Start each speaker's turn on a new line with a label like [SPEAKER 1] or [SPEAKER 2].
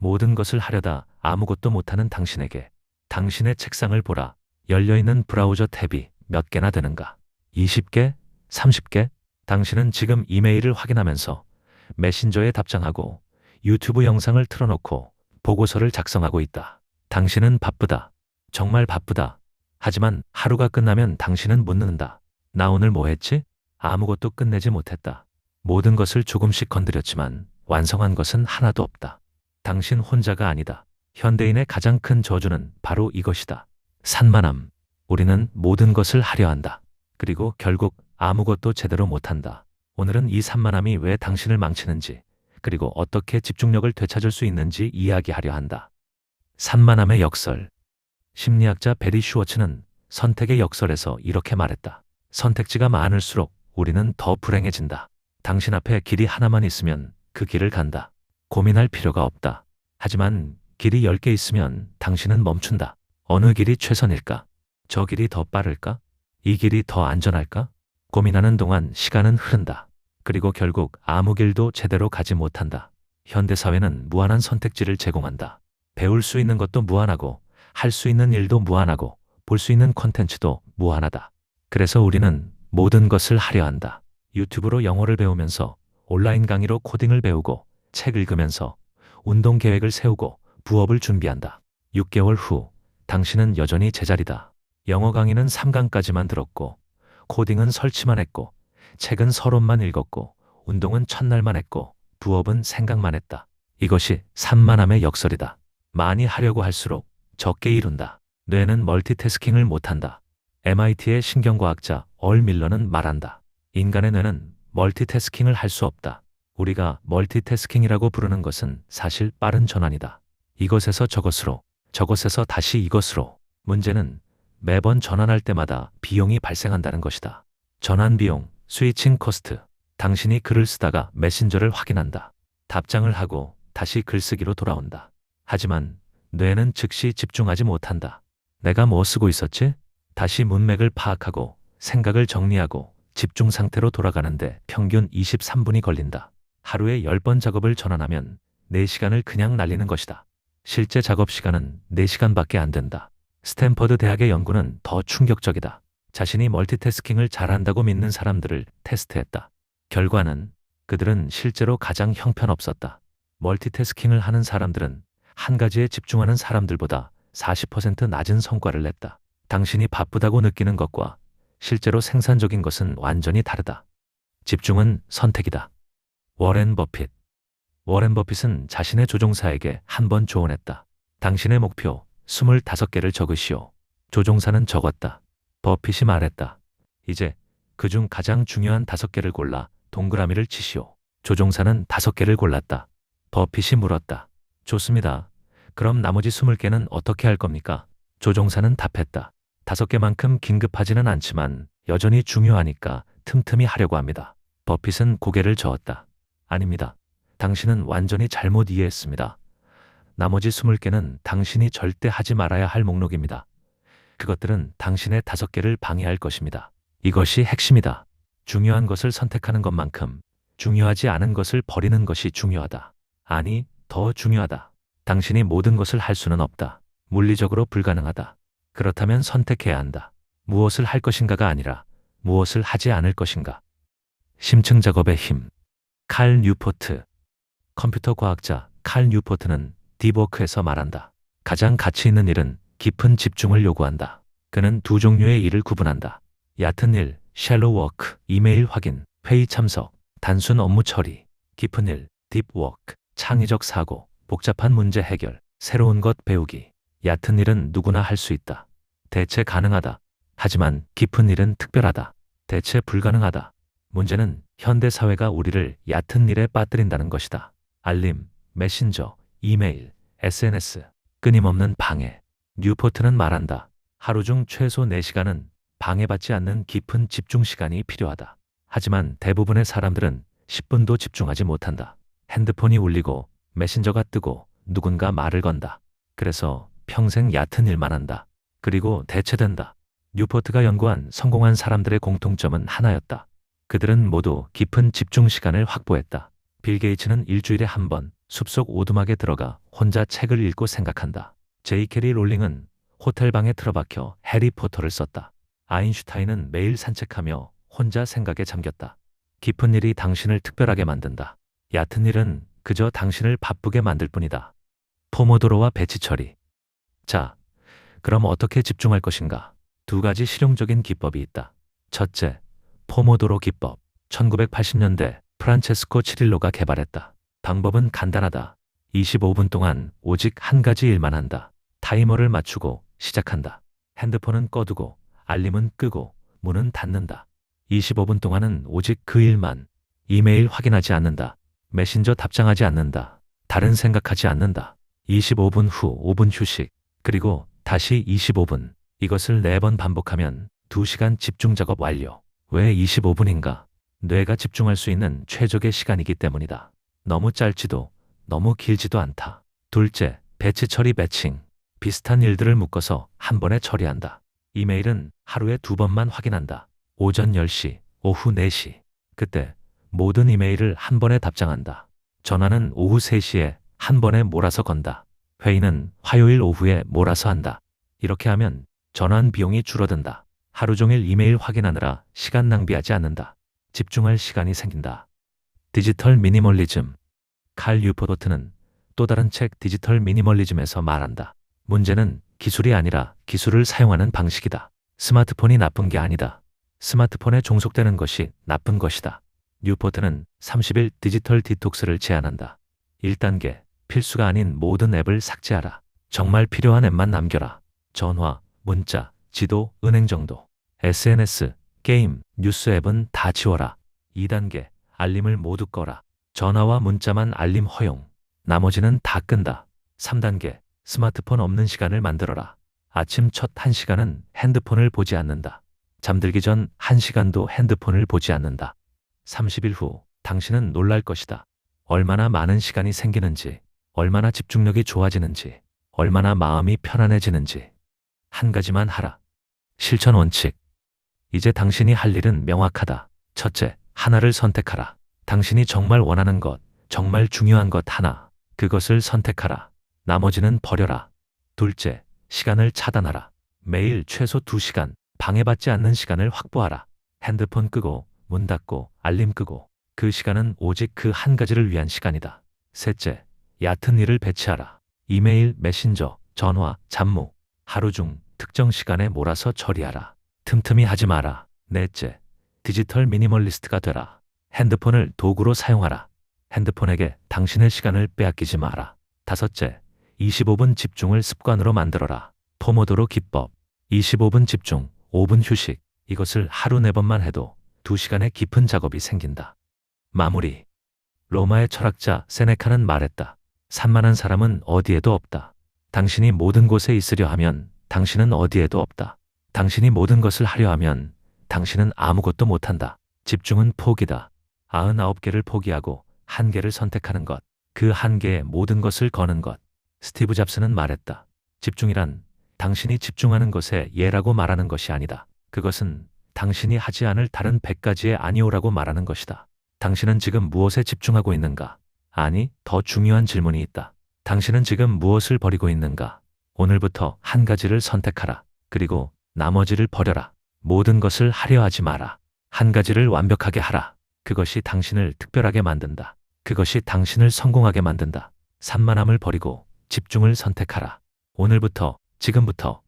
[SPEAKER 1] 모든 것을 하려다 아무것도 못하는 당신에게 당신의 책상을 보라. 열려있는 브라우저 탭이 몇 개나 되는가? 20개? 30개? 당신은 지금 이메일을 확인하면서 메신저에 답장하고 유튜브 영상을 틀어놓고 보고서를 작성하고 있다. 당신은 바쁘다. 정말 바쁘다. 하지만 하루가 끝나면 당신은 묻는다. 나 오늘 뭐 했지? 아무것도 끝내지 못했다. 모든 것을 조금씩 건드렸지만 완성한 것은 하나도 없다. 당신 혼자가 아니다. 현대인의 가장 큰 저주는 바로 이것이다. 산만함. 우리는 모든 것을 하려 한다. 그리고 결국 아무것도 제대로 못한다. 오늘은 이 산만함이 왜 당신을 망치는지, 그리고 어떻게 집중력을 되찾을 수 있는지 이야기하려 한다. 산만함의 역설. 심리학자 베리 슈워츠는 선택의 역설에서 이렇게 말했다. 선택지가 많을수록 우리는 더 불행해진다. 당신 앞에 길이 하나만 있으면 그 길을 간다. 고민할 필요가 없다. 하지만 길이 10개 있으면 당신은 멈춘다. 어느 길이 최선일까? 저 길이 더 빠를까? 이 길이 더 안전할까? 고민하는 동안 시간은 흐른다. 그리고 결국 아무 길도 제대로 가지 못한다. 현대사회는 무한한 선택지를 제공한다. 배울 수 있는 것도 무한하고, 할 수 있는 일도 무한하고, 볼 수 있는 콘텐츠도 무한하다. 그래서 우리는 모든 것을 하려 한다. 유튜브로 영어를 배우면서, 온라인 강의로 코딩을 배우고, 책 읽으면서, 운동 계획을 세우고, 부업을 준비한다. 6개월 후, 당신은 여전히 제자리다. 영어 강의는 3강까지만 들었고, 코딩은 설치만 했고, 책은 서론만 읽었고, 운동은 첫날만 했고, 부업은 생각만 했다. 이것이 산만함의 역설이다. 많이 하려고 할수록 적게 이룬다. 뇌는 멀티태스킹을 못한다. MIT의 신경과학자 얼 밀러는 말한다. 인간의 뇌는 멀티태스킹을 할 수 없다. 우리가 멀티태스킹이라고 부르는 것은 사실 빠른 전환이다. 이것에서 저것으로, 저것에서 다시 이것으로. 문제는 매번 전환할 때마다 비용이 발생한다는 것이다. 전환 비용, 스위칭 코스트. 당신이 글을 쓰다가 메신저를 확인한다. 답장을 하고 다시 글쓰기로 돌아온다. 하지만 뇌는 즉시 집중하지 못한다. 내가 뭐 쓰고 있었지? 다시 문맥을 파악하고 생각을 정리하고 집중 상태로 돌아가는데 평균 23분이 걸린다. 하루에 10번 작업을 전환하면 4시간을 그냥 날리는 것이다. 실제 작업 시간은 4시간밖에 안 된다. 스탠퍼드 대학의 연구는 더 충격적이다. 자신이 멀티태스킹을 잘한다고 믿는 사람들을 테스트했다. 결과는 그들은 실제로 가장 형편없었다. 멀티태스킹을 하는 사람들은 한 가지에 집중하는 사람들보다 40% 낮은 성과를 냈다. 당신이 바쁘다고 느끼는 것과 실제로 생산적인 것은 완전히 다르다. 집중은 선택이다. 워렌 버핏. 워렌 버핏은 자신의 조종사에게 한 번 조언했다. 당신의 목표 25개를 적으시오. 조종사는 적었다. 버핏이 말했다. 이제 그중 가장 중요한 5개를 골라 동그라미를 치시오. 조종사는 5개를 골랐다. 버핏이 물었다. 좋습니다. 그럼 나머지 20개는 어떻게 할 겁니까? 조종사는 답했다. 5개만큼 긴급하지는 않지만 여전히 중요하니까 틈틈이 하려고 합니다. 버핏은 고개를 저었다. 아닙니다. 당신은 완전히 잘못 이해했습니다. 나머지 20개는 당신이 절대 하지 말아야 할 목록입니다. 그것들은 당신의 5개를 방해할 것입니다. 이것이 핵심이다. 중요한 것을 선택하는 것만큼 중요하지 않은 것을 버리는 것이 중요하다. 아니, 더 중요하다. 당신이 모든 것을 할 수는 없다. 물리적으로 불가능하다. 그렇다면 선택해야 한다. 무엇을 할 것인가가 아니라 무엇을 하지 않을 것인가. 심층 작업의 힘. 칼 뉴포트. 컴퓨터 과학자 칼 뉴포트는 딥워크에서 말한다. 가장 가치 있는 일은 깊은 집중을 요구한다. 그는 두 종류의 일을 구분한다. 얕은 일, 샬로우 워크, 이메일 확인, 회의 참석, 단순 업무 처리. 깊은 일, 딥워크, 창의적 사고, 복잡한 문제 해결, 새로운 것 배우기. 얕은 일은 누구나 할 수 있다. 대체 가능하다. 하지만 깊은 일은 특별하다. 대체 불가능하다. 문제는 현대 사회가 우리를 얕은 일에 빠뜨린다는 것이다. 알림, 메신저, 이메일, SNS, 끊임없는 방해. 뉴포트는 말한다. 하루 중 최소 4시간은 방해받지 않는 깊은 집중 시간이 필요하다. 하지만 대부분의 사람들은 10분도 집중하지 못한다. 핸드폰이 울리고 메신저가 뜨고 누군가 말을 건다. 그래서 평생 얕은 일만 한다. 그리고 대체된다. 뉴포트가 연구한 성공한 사람들의 공통점은 하나였다. 그들은 모두 깊은 집중 시간을 확보했다. 빌 게이츠는 일주일에 한 번 숲속 오두막에 들어가 혼자 책을 읽고 생각한다. 제이캐리 롤링은 호텔방에 틀어박혀 해리포터를 썼다. 아인슈타인은 매일 산책하며 혼자 생각에 잠겼다. 깊은 일이 당신을 특별하게 만든다. 얕은 일은 그저 당신을 바쁘게 만들 뿐이다. 포모도로와 배치 처리. 자, 그럼 어떻게 집중할 것인가? 두 가지 실용적인 기법이 있다. 첫째, 포모도로 기법. 1980년대 프란체스코 치릴로가 개발했다. 방법은 간단하다. 25분 동안 오직 한 가지 일만 한다. 타이머를 맞추고 시작한다. 핸드폰은 꺼두고 알림은 끄고 문은 닫는다. 25분 동안은 오직 그 일만. 이메일 확인하지 않는다. 메신저 답장하지 않는다. 다른 생각하지 않는다. 25분 후 5분 휴식. 그리고 다시 25분. 이것을 4번 반복하면 2시간 집중 작업 완료. 왜 25분인가? 뇌가 집중할 수 있는 최적의 시간이기 때문이다. 너무 짧지도 너무 길지도 않다. 둘째, 배치 처리 배칭. 비슷한 일들을 묶어서 한 번에 처리한다. 이메일은 하루에 2번만 확인한다. 오전 10시, 오후 4시. 그때 모든 이메일을 한 번에 답장한다. 전화는 오후 3시에 한 번에 몰아서 건다. 회의는 화요일 오후에 몰아서 한다. 이렇게 하면 전환 비용이 줄어든다. 하루 종일 이메일 확인하느라 시간 낭비하지 않는다. 집중할 시간이 생긴다. 디지털 미니멀리즘. 칼 뉴포트는 또 다른 책 디지털 미니멀리즘에서 말한다. 문제는 기술이 아니라 기술을 사용하는 방식이다. 스마트폰이 나쁜 게 아니다. 스마트폰에 종속되는 것이 나쁜 것이다. 뉴포트는 30일 디지털 디톡스를 제안한다. 1단계, 필수가 아닌 모든 앱을 삭제하라. 정말 필요한 앱만 남겨라. 전화, 문자, 지도, 은행 정도. SNS, 게임, 뉴스 앱은 다 지워라. 2단계, 알림을 모두 꺼라. 전화와 문자만 알림 허용. 나머지는 다 끈다. 3단계, 스마트폰 없는 시간을 만들어라. 아침 첫 1시간은 핸드폰을 보지 않는다. 잠들기 전 1시간도 핸드폰을 보지 않는다. 30일 후 당신은 놀랄 것이다. 얼마나 많은 시간이 생기는지, 얼마나 집중력이 좋아지는지, 얼마나 마음이 편안해지는지. 한 가지만 하라. 실천 원칙. 이제 당신이 할 일은 명확하다. 첫째, 하나를 선택하라. 당신이 정말 원하는 것, 정말 중요한 것 하나. 그것을 선택하라. 나머지는 버려라. 둘째, 시간을 차단하라. 매일 최소 2시간, 방해받지 않는 시간을 확보하라. 핸드폰 끄고, 문 닫고, 알림 끄고. 그 시간은 오직 그 한 가지를 위한 시간이다. 셋째, 얕은 일을 배치하라. 이메일, 메신저, 전화, 잡무. 하루 중 특정 시간에 몰아서 처리하라. 틈틈이 하지 마라. 넷째, 디지털 미니멀리스트가 되라. 핸드폰을 도구로 사용하라. 핸드폰에게 당신의 시간을 빼앗기지 마라. 다섯째, 25분 집중을 습관으로 만들어라. 포모도로 기법. 25분 집중, 5분 휴식. 이것을 하루 4번만 해도 2시간의 깊은 작업이 생긴다. 마무리. 로마의 철학자 세네카는 말했다. 산만한 사람은 어디에도 없다. 당신이 모든 곳에 있으려 하면 당신은 어디에도 없다. 당신이 모든 것을 하려 하면 당신은 아무것도 못한다. 집중은 포기다. 99개를 포기하고 1개를 선택하는 것. 그 1개에 모든 것을 거는 것. 스티브 잡스는 말했다. 집중이란 당신이 집중하는 것에 예라고 말하는 것이 아니다. 그것은 당신이 하지 않을 다른 100가지의 아니오라고 말하는 것이다. 당신은 지금 무엇에 집중하고 있는가? 아니, 더 중요한 질문이 있다. 당신은 지금 무엇을 버리고 있는가? 오늘부터 한 가지를 선택하라. 그리고 나머지를 버려라. 모든 것을 하려 하지 마라. 한 가지를 완벽하게 하라. 그것이 당신을 특별하게 만든다. 그것이 당신을 성공하게 만든다. 산만함을 버리고 집중을 선택하라. 오늘부터, 지금부터